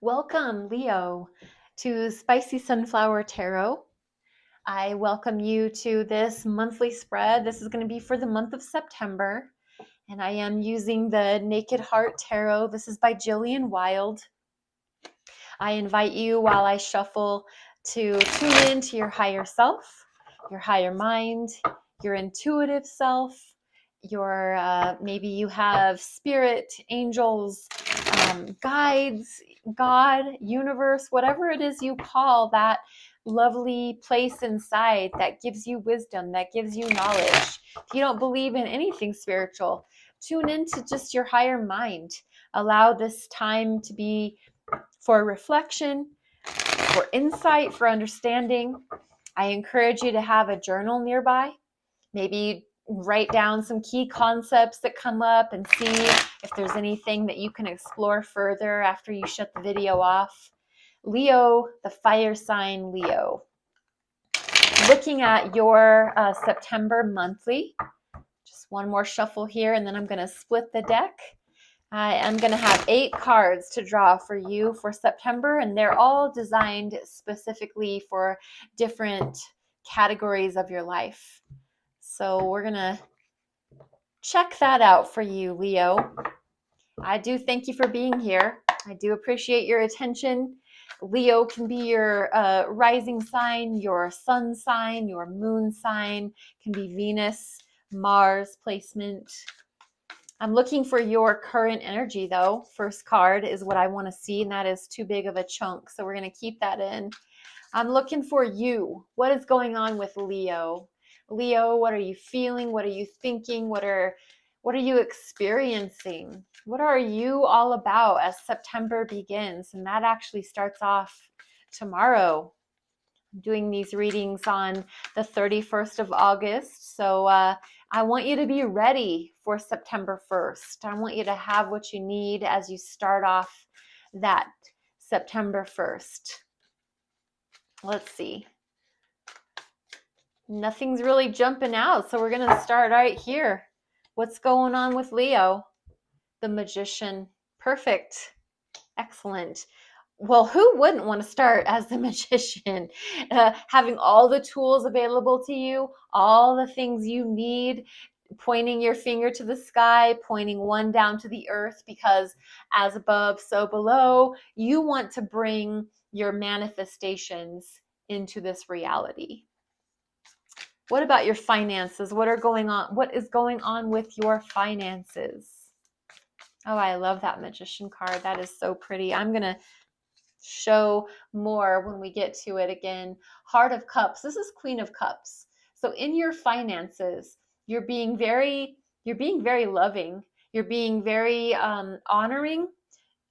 Welcome, Leo, to Spicy Sunflower Tarot. I welcome you to this monthly spread. This is going to be for the month of September, and I am using the Naked Heart Tarot. This is by Jillian Wild. I invite you while I shuffle to tune in to your higher self, your higher mind, your intuitive self, your maybe you have spirit, angels, guides, God, universe, whatever it is you call that lovely place inside that gives you wisdom, that gives you knowledge. If you don't believe in anything spiritual, tune into just your higher mind. Allow this time to be for reflection, for insight, for understanding. I encourage you to have a journal nearby. Maybe write down some key concepts that come up and see if there's anything that you can explore further after you shut the video off. Leo, the fire sign Leo. Looking at your September monthly, just one more shuffle here and then I'm going to split the deck. I am going to have 8 cards to draw for you for September, and they're all designed specifically for different categories of your life. So we're going to check that out for you, Leo. I do thank you for being here. I do appreciate your attention. Leo can be your rising sign, your sun sign, your moon sign, can be Venus, Mars placement. I'm looking for your current energy though. First card is what I want to see, and that is too big of a chunk. So we're going to keep that in. I'm looking for you. What is going on with Leo? Leo, what are you feeling? What are you thinking? What are you experiencing? What are you all about as September begins? And that actually starts off tomorrow. I'm doing these readings on the 31st of August. So I want you to be ready for September 1st. I want you to have what you need as you start off that September 1st. Let's see. Nothing's really jumping out, so we're going to start right here. What's going on with Leo? The Magician. Perfect. Excellent. Well, who wouldn't want to start as the Magician? Having all the tools available to you, all the things you need, pointing your finger to the sky, pointing one down to the earth, because as above, so below, you want to bring your manifestations into this reality. What about your finances? What is going on with your finances? Oh, I love that Magician card. That is so pretty. I'm going to show more when we get to it again. Heart of Cups. This is Queen of Cups. So in your finances, you're being very loving. You're being very honoring,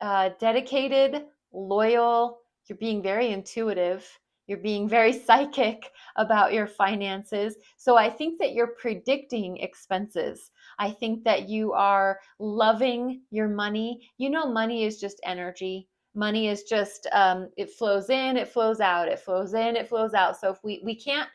dedicated, loyal. You're being very intuitive. You're being very psychic about your finances. So I think that you're predicting expenses. I think that you are loving your money. You know, money is just energy. Money is just, it flows in, it flows out, it flows in, it flows out. So if we can't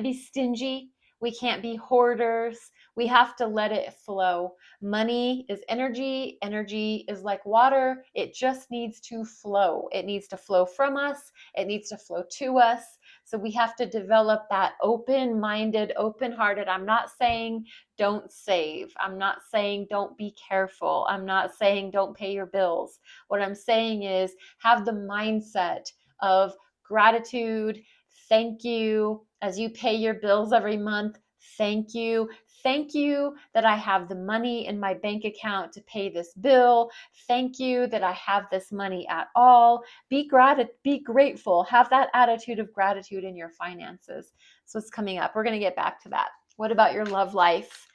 be stingy. We can't be hoarders. We have to let it flow. Money is energy. Energy is like water. It just needs to flow. It needs to flow from us. It needs to flow to us. So we have to develop that open-minded, open-hearted. I'm not saying don't save. I'm not saying don't be careful. I'm not saying don't pay your bills. What I'm saying is have the mindset of gratitude. Thank you as you pay your bills every month. Thank you. Thank you that I have the money in my bank account to pay this bill. Thank you that I have this money at all. Be grateful. Have that attitude of gratitude in your finances. So it's coming up. We're going to get back to that. What about your love life?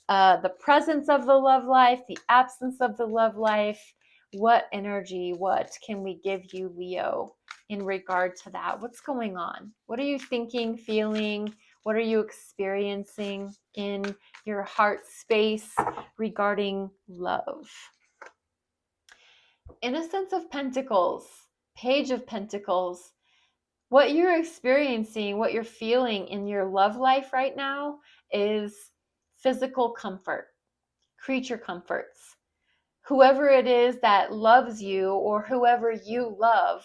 The presence of the love life, the absence of the love life. What energy, what can we give you, Leo, in regard to that? What's going on? What are you thinking, feeling? What are you experiencing in your heart space regarding love? Innocence of Pentacles, Page of Pentacles. What you're experiencing, what you're feeling in your love life right now is physical comfort, creature comforts. whoever it is that loves you or whoever you love,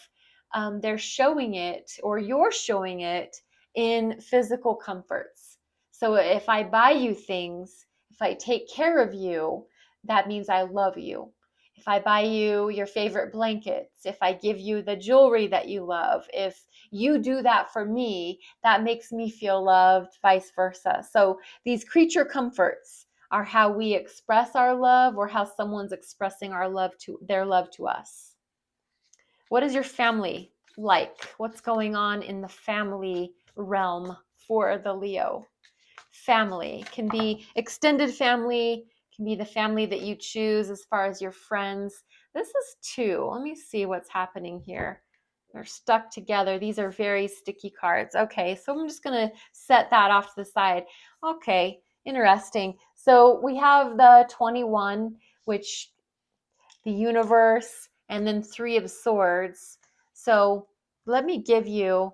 they're showing it, or you're showing it in physical comforts. So if I buy you things, if I take care of you, that means I love you. If I buy you your favorite blankets, if I give you the jewelry that you love, if you do that for me, that makes me feel loved, vice versa. So these creature comforts are how we express our love, or how someone's expressing their love to us. What is your family like? What's going on in the family realm for the Leo? Family can be extended family, can be the family that you choose as far as your friends. This is 2. Let me see what's happening here. They're stuck together. These are very sticky cards. Okay, so I'm just going to set that off to the side. Okay, interesting. So we have the 21, which the universe, and then 3 of swords. So let me give you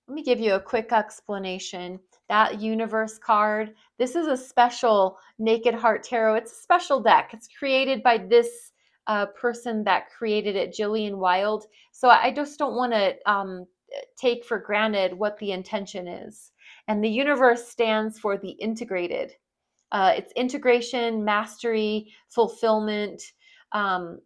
a quick explanation. That universe card, this is a special Naked Heart Tarot. It's a special deck. It's created by this person that created it, Jillian Wild. So I just don't want to take for granted what the intention is. And the universe stands for the integrated. It's integration, mastery, fulfillment. Um,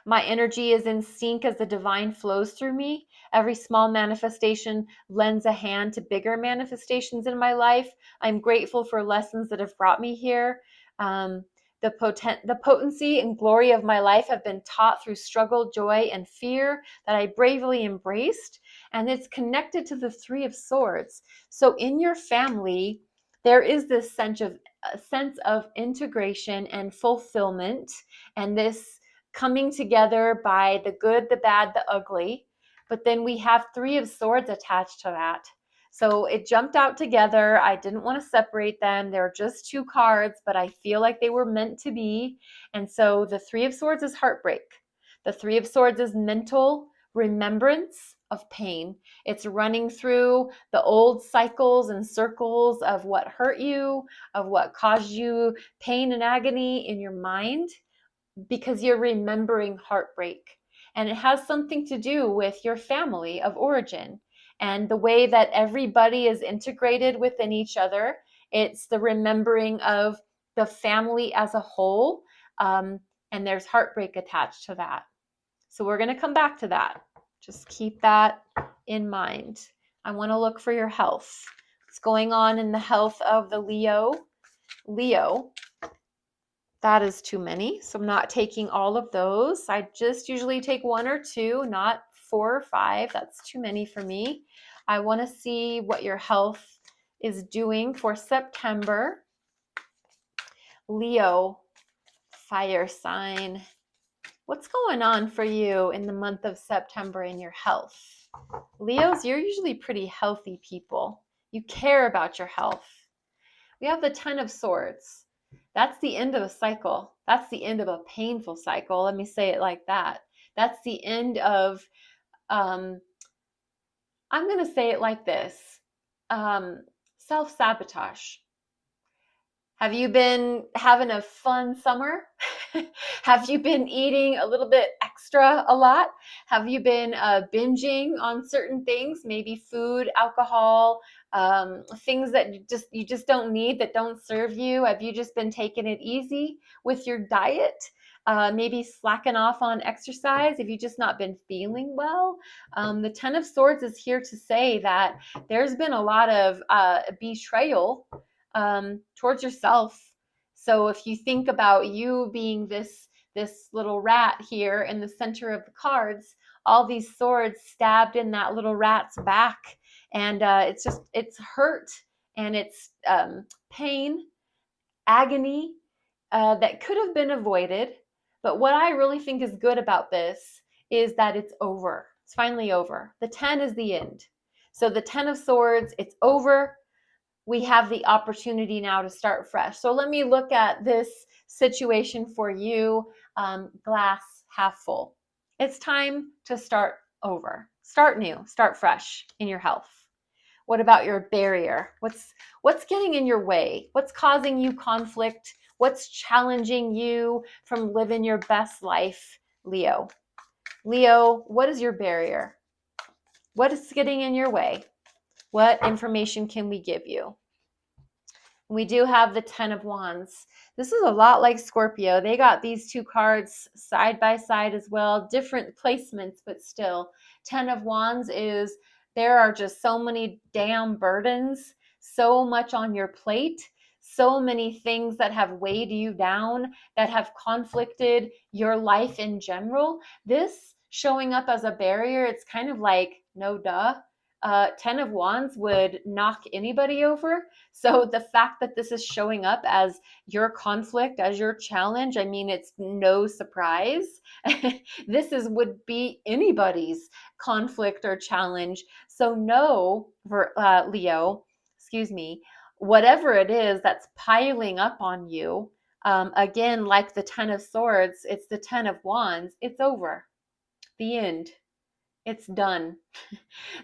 My energy is in sync as the divine flows through me. Every small manifestation lends a hand to bigger manifestations in my life. I'm grateful for lessons that have brought me here. The potency and glory of my life have been taught through struggle, joy, and fear that I bravely embraced. And it's connected to the 3 of swords. So in your family, there is this sense of integration and fulfillment, and this coming together by the good, the bad, the ugly. But then we have 3 of swords attached to that. So it jumped out together. I didn't want to separate them. They're just 2 cards, but I feel like they were meant to be. And so the 3 of swords is heartbreak. The 3 of swords is mental remembrance of pain. It's running through the old cycles and circles of what hurt you, of what caused you pain and agony in your mind, because you're remembering heartbreak. And it has something to do with your family of origin and the way that everybody is integrated within each other. It's the remembering of the family as a whole. And there's heartbreak attached to that. So we're going to come back to that. Just keep that in mind. I want to look for your health. What's going on in the health of the Leo? Leo, that is too many. So I'm not taking all of those. I just usually take 1 or 2, not 4 or 5. That's too many for me. I want to see what your health is doing for September. Leo, fire sign. What's going on for you in the month of September in your health? Leos, you're usually pretty healthy people. You care about your health. We have the 10 of swords. That's the end of a cycle. That's the end of a painful cycle. Let me say it like that. That's the end of, I'm going to say it like this, self-sabotage. Have you been having a fun summer? Have you been eating a little bit extra a lot? Have you been binging on certain things, maybe food, alcohol, things that you just don't need, that don't serve you? Have you just been taking it easy with your diet? Maybe slacking off on exercise? Have you just not been feeling well? The 10 of Swords is here to say that there's been a lot of betrayal towards yourself. So if you think about you being this little rat here in the center of the cards, all these swords stabbed in that little rat's back, and it's hurt, and it's pain, agony that could have been avoided. But what I really think is good about this is that it's over. It's finally over. The 10 is the end. So the 10 of Swords, it's over. We have the opportunity now to start fresh. So let me look at this situation for you, glass half full. It's time to start over, start new, start fresh in your health. What about your barrier? What's getting in your way? What's causing you conflict? What's challenging you from living your best life, Leo? Leo, what is your barrier? What is getting in your way? What information can we give you? We do have the 10 of Wands. This is a lot like Scorpio. They got these two cards side by side as well, different placements, but still. 10 of Wands is there are just so many damn burdens, so much on your plate, so many things that have weighed you down, that have conflicted your life in general. This showing up as a barrier, it's kind of like, no duh. 10 of Wands would knock anybody over. So the fact that this is showing up as your conflict, as your challenge, I mean, it's no surprise. Would be anybody's conflict or challenge. So no, for Leo, excuse me, whatever it is that's piling up on you, again, like the 10 of Swords, it's the 10 of Wands, it's over. The end. It's done.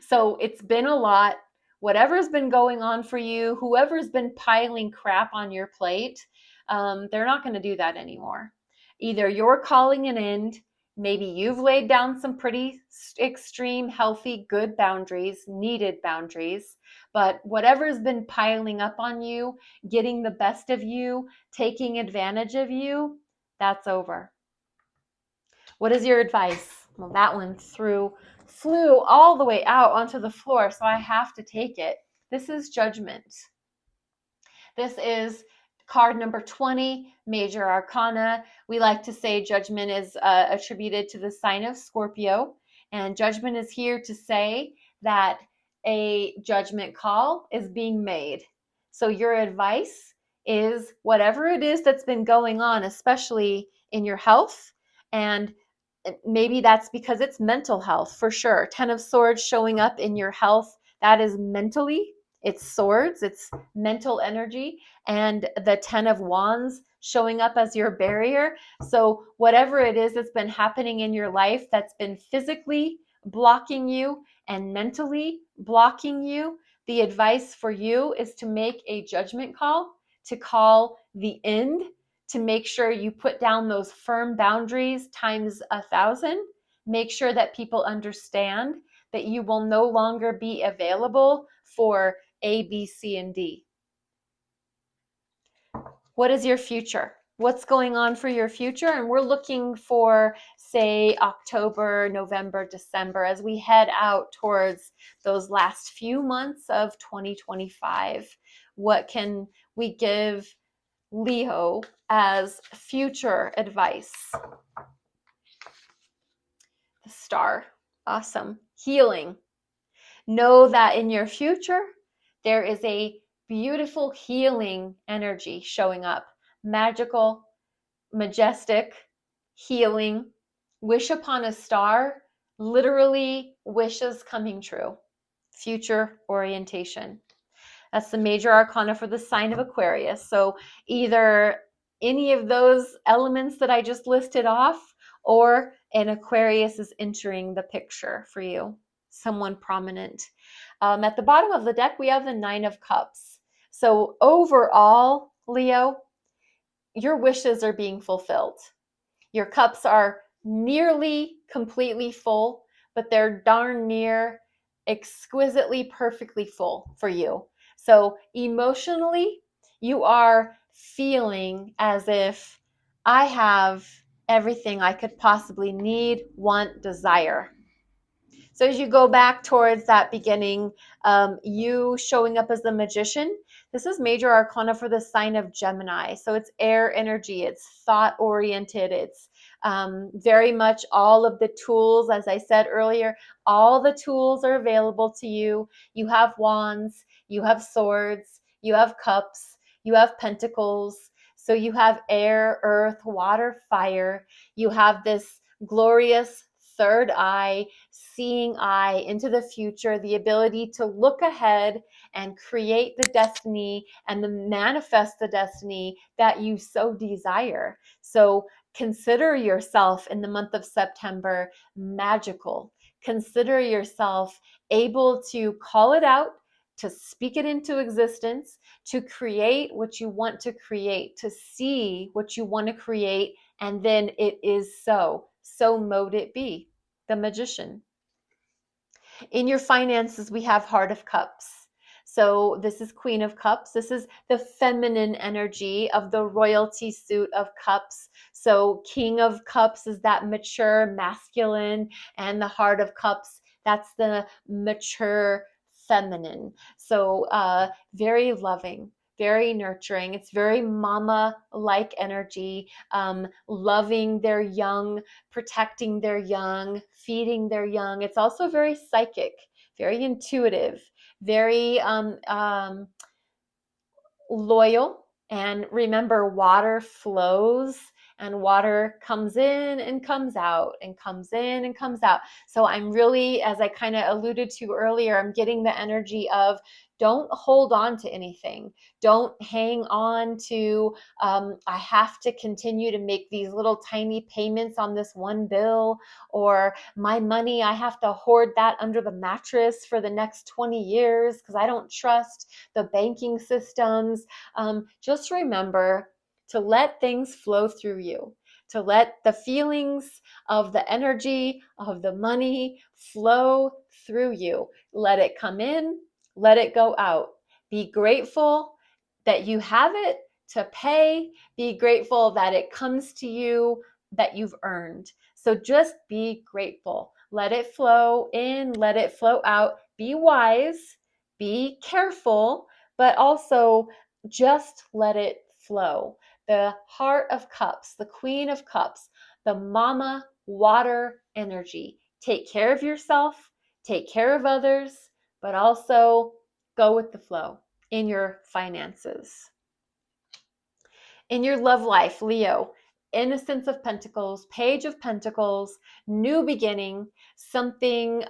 So it's been a lot. Whatever's been going on for you, whoever's been piling crap on your plate, they're not going to do that anymore. Either you're calling an end, maybe you've laid down some pretty extreme, healthy, good boundaries, needed boundaries, but whatever's been piling up on you, getting the best of you, taking advantage of you, that's over. What is your advice? Well, that one flew all the way out onto the floor, so I have to take it. This is Judgment. This is card number 20, Major Arcana. We like to say Judgment is attributed to the sign of Scorpio, and Judgment is here to say that a judgment call is being made. So your advice is whatever it is that's been going on, especially in your health, and maybe that's because it's mental health for sure. 10 of Swords showing up in your health, that is mentally, it's swords, it's mental energy, and the 10 of Wands showing up as your barrier. So whatever it is that's been happening in your life that's been physically blocking you and mentally blocking you, the advice for you is to make a judgment call, to call the end, to make sure you put down those firm boundaries times 1,000. Make sure that people understand that you will no longer be available for A, B, C, and D. What is your future? What's going on for your future? And we're looking for, say, October, November, December, as we head out towards those last few months of 2025. What can we give Leo as future advice? The Star. Awesome. Healing. Know that in your future, there is a beautiful healing energy showing up. Magical, majestic, healing. Wish upon a star, literally wishes coming true. Future orientation. That's the major arcana for the sign of Aquarius. So either any of those elements that I just listed off, or an Aquarius is entering the picture for you, someone prominent. At the bottom of the deck, we have the 9 of Cups. So overall, Leo, your wishes are being fulfilled. Your cups are nearly completely full, but they're darn near exquisitely, perfectly full for you. So emotionally, you are feeling as if I have everything I could possibly need, want, desire. So as you go back towards that beginning, you showing up as the Magician, this is major arcana for the sign of Gemini. So it's air energy, it's thought oriented, it's very much all of the tools, as I said earlier, all the tools are available to you. You have wands, you have swords, you have cups, you have pentacles. So you have air, earth, water, fire. You have this glorious third eye, seeing eye into the future, the ability to look ahead and create the destiny and to manifest the destiny that you so desire. So consider yourself in the month of September magical. Consider yourself able to call it out, to speak it into existence, to create what you want to create, to see what you want to create, and then it is so. So mote it be. The Magician. In your finances, we have Heart of Cups. So this is Queen of Cups. This is the feminine energy of the royalty suit of cups. So King of Cups is that mature masculine, and the Heart of Cups, that's the mature feminine. So very loving, very nurturing. It's very mama-like energy, loving their young, protecting their young, feeding their young. It's also very psychic, very intuitive, very loyal. And remember, water flows and water comes in and comes out and comes in and comes out. So I'm really, as I kind of alluded to earlier, I'm getting the energy of don't hold on to anything. Don't hang on to, I have to continue to make these little tiny payments on this one bill, or my money, I have to hoard that under the mattress for the next 20 years because I don't trust the banking systems. Just remember to let things flow through you, to let the feelings of the energy of the money flow through you. Let it come in, let it go out. Be grateful that you have it to pay. Be grateful that it comes to you, that you've earned. So just be grateful. Let it flow in, let it flow out. Be wise, be careful, but also just let it flow. The Heart of Cups, the Queen of Cups, the mama water energy. Take care of yourself, take care of others, but also go with the flow in your finances. In your love life, Leo, Innocence of Pentacles, Page of Pentacles, new beginning. Something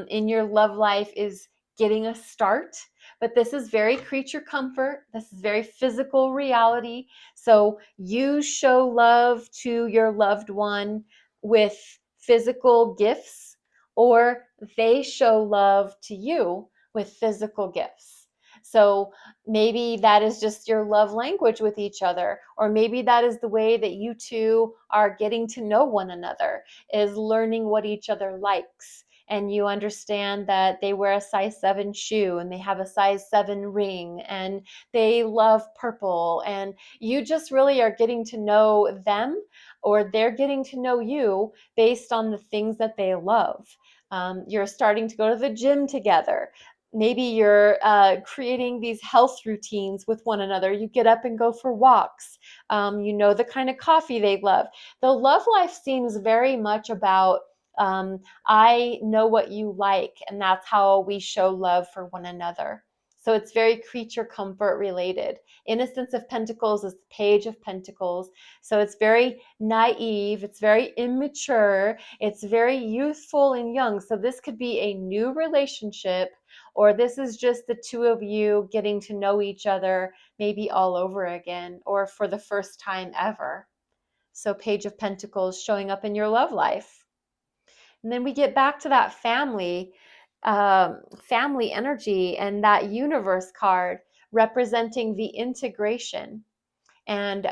in your love life is getting a start, but this is very creature comfort. This is very physical reality. So you show love to your loved one with physical gifts, or they show love to you with physical gifts. So maybe that is just your love language with each other, or maybe that is the way that you two are getting to know one another, is learning what each other likes. And you understand that they wear a size 7 shoe and they have a size 7 ring and they love purple, and you just really are getting to know them, or they're getting to know you based on the things that they love. You're starting to go to the gym together. Maybe you're creating these health routines with one another. You get up and go for walks. You know the kind of coffee they love. The love life seems very much about I know what you like, and that's how we show love for one another. So it's very creature comfort related. Innocence of Pentacles is the Page of Pentacles. So it's very naive, it's very immature, it's very youthful and young. So this could be a new relationship, or this is just the two of you getting to know each other, maybe all over again, or for the first time ever. So Page of Pentacles showing up in your love life. And then we get back to that family energy, and that universe card representing the integration. And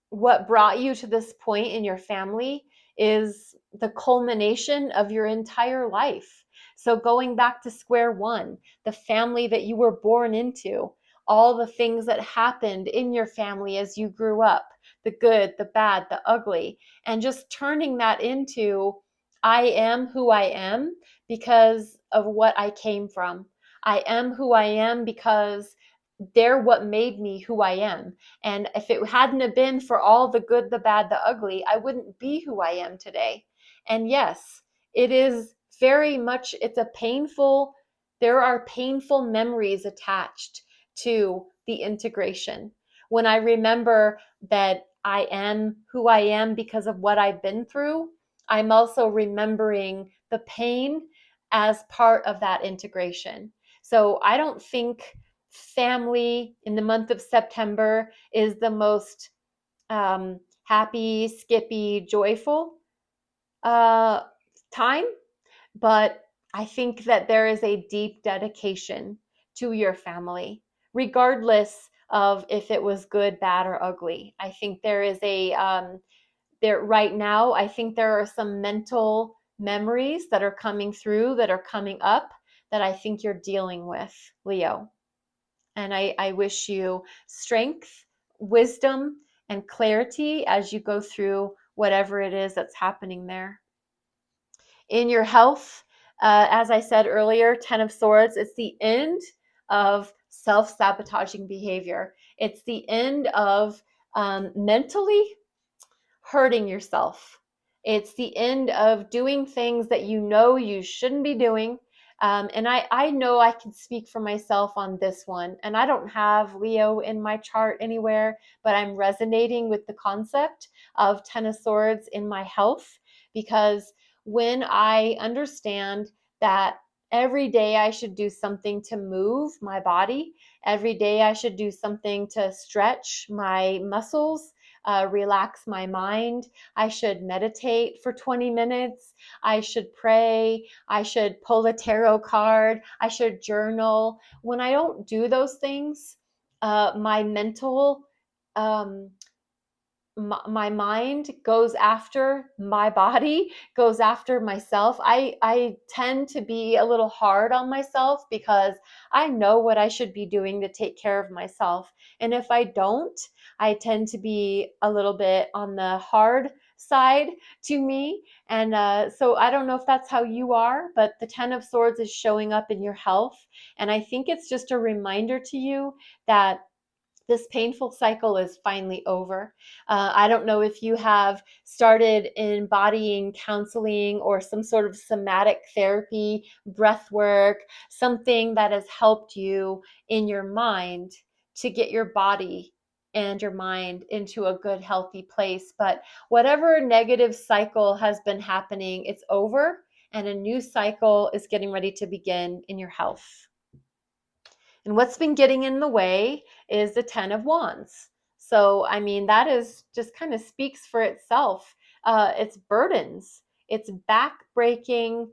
what brought you to this point in your family is the culmination of your entire life. So going back to square one, the family that you were born into, all the things that happened in your family as you grew up, the good, the bad, the ugly, and just turning that into, I am who I am because of what I came from. I am who I am because they're what made me who I am. And if it hadn't have been for all the good, the bad, the ugly, I wouldn't be who I am today. And yes, it is very much, it's a painful, there are painful memories attached to the integration. When I remember that I am who I am because of what I've been through, I'm also remembering the pain as part of that integration. So I don't think family in the month of September is the most happy, skippy, joyful time, but I think that there is a deep dedication to your family, regardless of if it was good, bad, or ugly. I think there is there right now, I think there are some mental memories that are coming through, that are coming up, that I think you're dealing with, Leo. And I wish you strength, wisdom, and clarity as you go through whatever it is that's happening there. In your health, as I said earlier, 10 of Swords, it's the end of self-sabotaging behavior. It's the end of mentally hurting yourself. It's the end of doing things that you know you shouldn't be doing. And I know I can speak for myself on this one. And I don't have Leo in my chart anywhere, but I'm resonating with the concept of 10 of Swords in my health, because when I understand that every day I should do something to move my body, every day I should do something to stretch my muscles, relax my mind. I should meditate for 20 minutes. I should pray. I should pull a tarot card. I should journal. When I don't do those things, my mental, um, my mind goes after my body, goes after myself. I tend to be a little hard on myself because I know what I should be doing to take care of myself. And if I don't, I tend to be a little bit on the hard side to me. And so I don't know if that's how you are, but the 10 of Swords is showing up in your health. And I think it's just a reminder to you that this painful cycle is finally over. I don't know if you have started embodying counseling or some sort of somatic therapy, breath work, something that has helped you in your mind to get your body and your mind into a good, healthy place. But whatever negative cycle has been happening, it's over, and a new cycle is getting ready to begin in your health. And what's been getting in the way is the 10 of Wands. So, I mean, that is just kind of speaks for itself. It's burdens, it's back-breaking,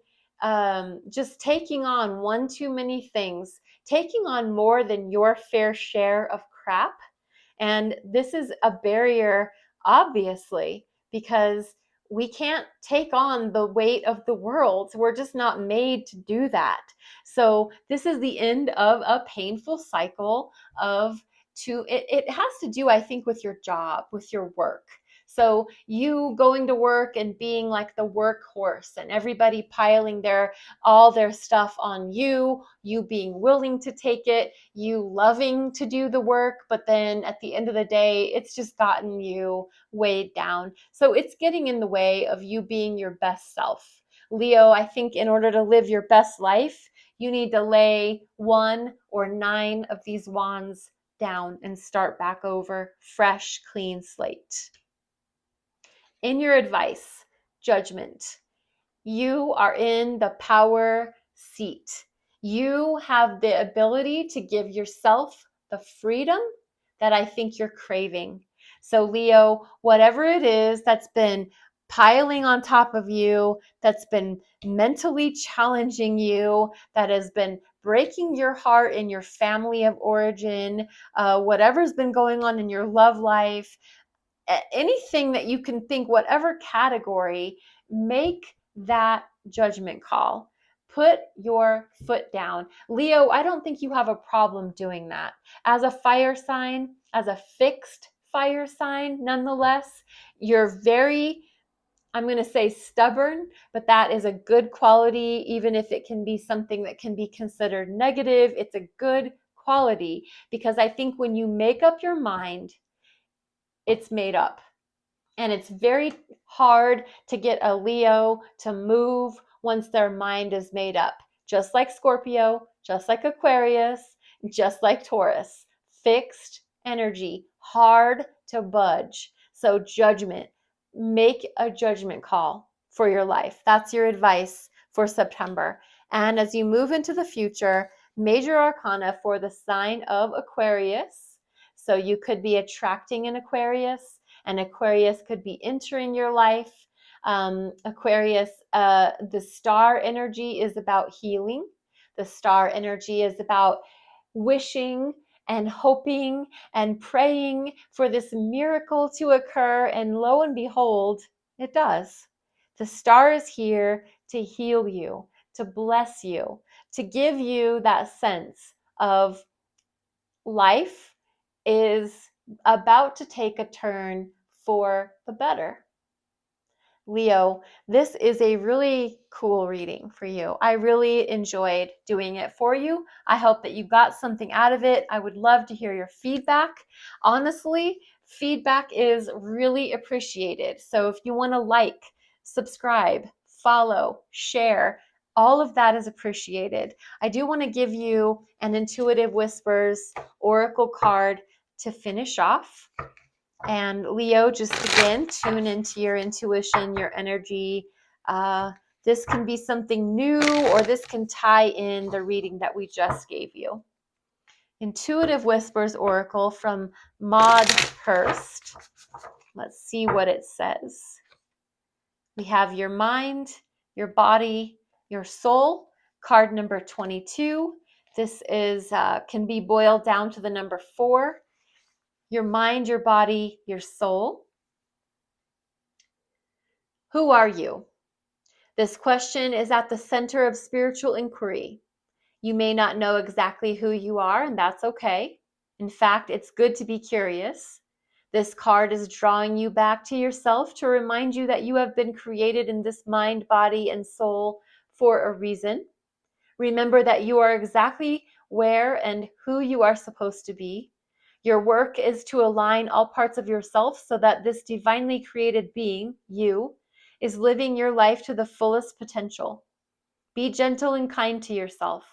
just taking on one too many things, taking on more than your fair share of crap. And this is a barrier, obviously, because we can't take on the weight of the world. We're just not made to do that. So this is the end of a painful cycle of it has to do, I think, with your job, with your work. So you going to work and being like the workhorse and everybody piling all their stuff on you, you being willing to take it, you loving to do the work, but then at the end of the day, it's just gotten you weighed down. So it's getting in the way of you being your best self. Leo, I think in order to live your best life, you need to lay 1 or 9 of these wands down and start back over, fresh, clean slate. In your advice, Judgment, you are in the power seat. You have the ability to give yourself the freedom that I think you're craving. So, Leo, whatever it is that's been piling on top of you, that's been mentally challenging you, that has been breaking your heart in your family of origin, whatever's been going on in your love life, anything that you can think, whatever category, make that judgment call. Put your foot down. Leo, I don't think you have a problem doing that. As a fire sign, as a fixed fire sign, nonetheless, you're very, I'm going to say stubborn, but that is a good quality, even if it can be something that can be considered negative. It's a good quality because I think when you make up your mind, it's made up. And it's very hard to get a Leo to move once their mind is made up. Just like Scorpio, just like Aquarius, just like Taurus. Fixed energy, hard to budge. So judgment, make a judgment call for your life. That's your advice for September. And as you move into the future, major arcana for the sign of Aquarius. So you could be attracting an Aquarius. And Aquarius could be entering your life. Aquarius, the star energy is about healing. The star energy is about wishing and hoping and praying for this miracle to occur, and lo and behold, it does. The star is here to heal you, to bless you, to give you that sense of life is about to take a turn for the better. Leo, this is a really cool reading for you. I really enjoyed doing it for you. I hope that you got something out of it. I would love to hear your feedback. Honestly, feedback is really appreciated. So if you want to like, subscribe, follow, share, all of that is appreciated. I do want to give you an Intuitive Whispers Oracle card to finish off. And Leo, just again, tune into your intuition, your energy. This can be something new, or this can tie in the reading that we just gave you. Intuitive Whispers Oracle from Maud Hurst. Let's see what it says. We have your mind, your body, your soul. Card number 22. This is can be boiled down to the number 4. Your mind, your body, your soul. Who are you? This question is at the center of spiritual inquiry. You may not know exactly who you are, and that's okay. In fact, it's good to be curious. This card is drawing you back to yourself to remind you that you have been created in this mind, body, and soul for a reason. Remember that you are exactly where and who you are supposed to be. Your work is to align all parts of yourself so that this divinely created being, you, is living your life to the fullest potential. Be gentle and kind to yourself.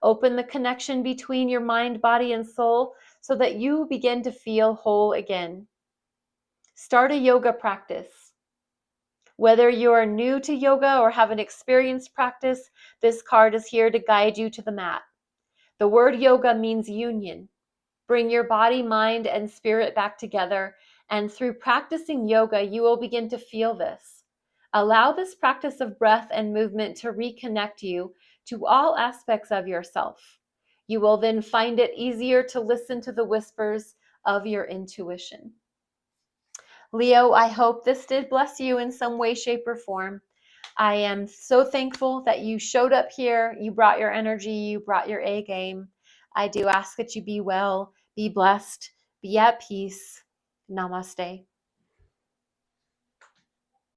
Open the connection between your mind, body, and soul so that you begin to feel whole again. Start a yoga practice. Whether you are new to yoga or have an experienced practice, this card is here to guide you to the mat. The word yoga means union. Bring your body, mind, and spirit back together, and through practicing yoga, you will begin to feel this. Allow this practice of breath and movement to reconnect you to all aspects of yourself. You will then find it easier to listen to the whispers of your intuition. Leo, I hope this did bless you in some way, shape, or form. I am so thankful that you showed up here. You brought your energy. You brought your A game. I do ask that you be well, be blessed, be at peace. Namaste.